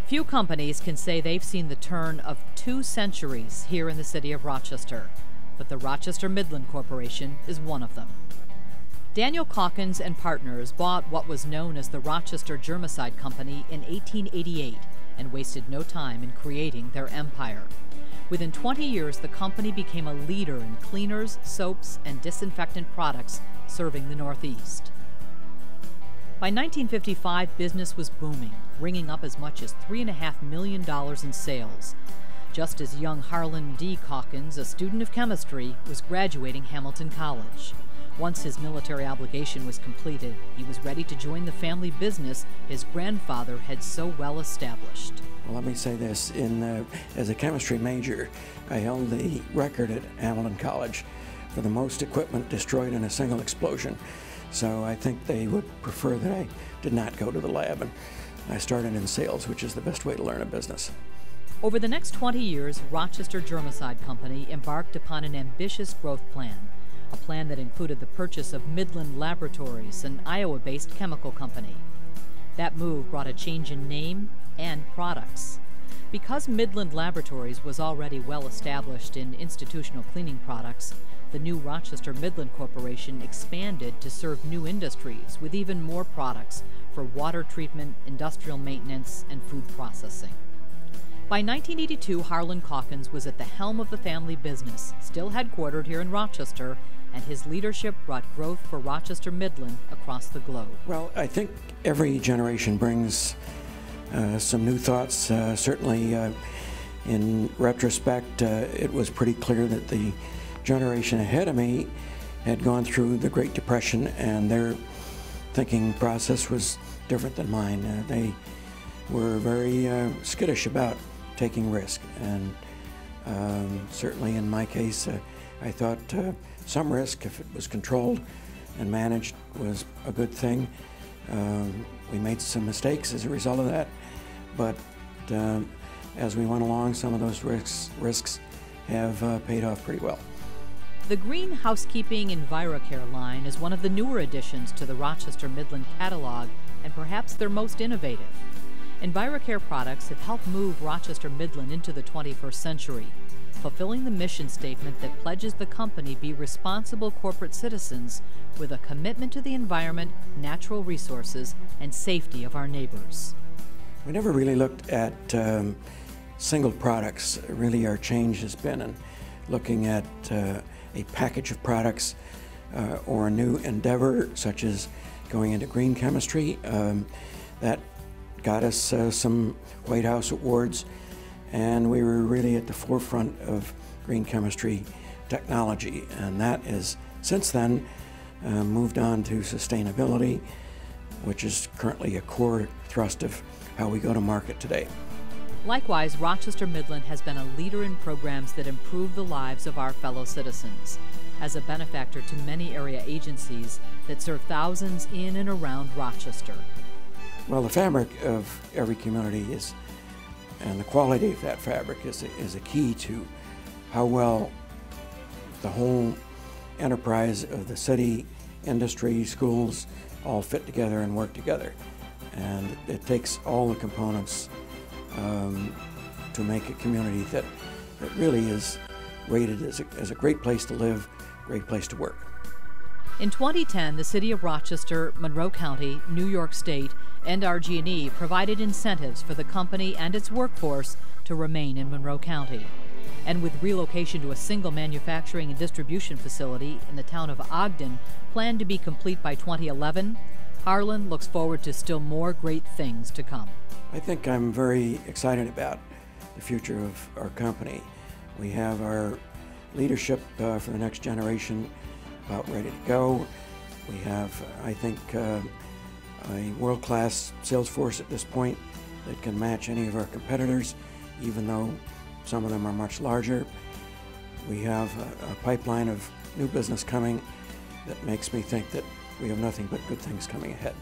Few companies can say they've seen the turn of 2 centuries here in the city of Rochester, but the Rochester Midland Corporation is one of them. Daniel Calkins and partners bought what was known as the Rochester Germicide Company in 1888 and wasted no time in creating their empire. Within 20 years, the company became a leader in cleaners, soaps, and disinfectant products serving the Northeast. By 1955, business was booming, ringing up as much as $3.5 million in sales, just as young Harlan D. Calkins, a student of chemistry, was graduating Hamilton College. Once his military obligation was completed, he was ready to join the family business his grandfather had so well established. Well, let me say this, as a chemistry major, I held the record at Hamilton College for the most equipment destroyed in a single explosion. So I think they would prefer that I did not go to the lab, and I started in sales, which is the best way to learn a business. Over the next 20 years, Rochester Germicide Company embarked upon an ambitious growth plan, a plan that included the purchase of Midland Laboratories, an Iowa-based chemical company. That move brought a change in name and products. Because Midland Laboratories was already well established in institutional cleaning products, the new Rochester Midland Corporation expanded to serve new industries with even more products for water treatment, industrial maintenance, and food processing. By 1982, Harlan Calkins was at the helm of the family business, still headquartered here in Rochester, and his leadership brought growth for Rochester Midland across the globe. Well, I think every generation brings some new thoughts. Certainly, in retrospect, it was pretty clear that the generation ahead of me had gone through the Great Depression, and their thinking process was different than mine. They were very skittish about taking risk, and certainly in my case, I thought some risk, if it was controlled and managed, was a good thing. We made some mistakes as a result of that, but as we went along, some of those risks have paid off pretty well. The Green Housekeeping EnviroCare line is one of the newer additions to the Rochester Midland catalog, and perhaps their most innovative. EnviroCare products have helped move Rochester Midland into the 21st century, fulfilling the mission statement that pledges the company be responsible corporate citizens with a commitment to the environment, natural resources, and safety of our neighbors. We never really looked at single products. Really, our change has been in looking at a package of products or a new endeavor, such as going into green chemistry. That got us some White House awards, and we were really at the forefront of green chemistry technology, and that is since then moved on to sustainability, which is currently a core thrust of how we go to market today. Likewise, Rochester Midland has been a leader in programs that improve the lives of our fellow citizens, as a benefactor to many area agencies that serve thousands in and around Rochester. Well, the fabric of every community is, and the quality of that fabric is a key to how well the whole enterprise of the city, industry, schools all fit together and work together. And it takes all the components to make a community that really is rated as a great place to live, great place to work. In 2010, the City of Rochester, Monroe County, New York State, and RG&E provided incentives for the company and its workforce to remain in Monroe County. And with relocation to a single manufacturing and distribution facility in the town of Ogden planned to be complete by 2011, Harlan looks forward to still more great things to come. I think I'm very excited about the future of our company. We have our leadership for the next generation about ready to go. We have, I think, a world-class sales force at this point that can match any of our competitors, even though some of them are much larger. We have a pipeline of new business coming that makes me think that we have nothing but good things coming ahead.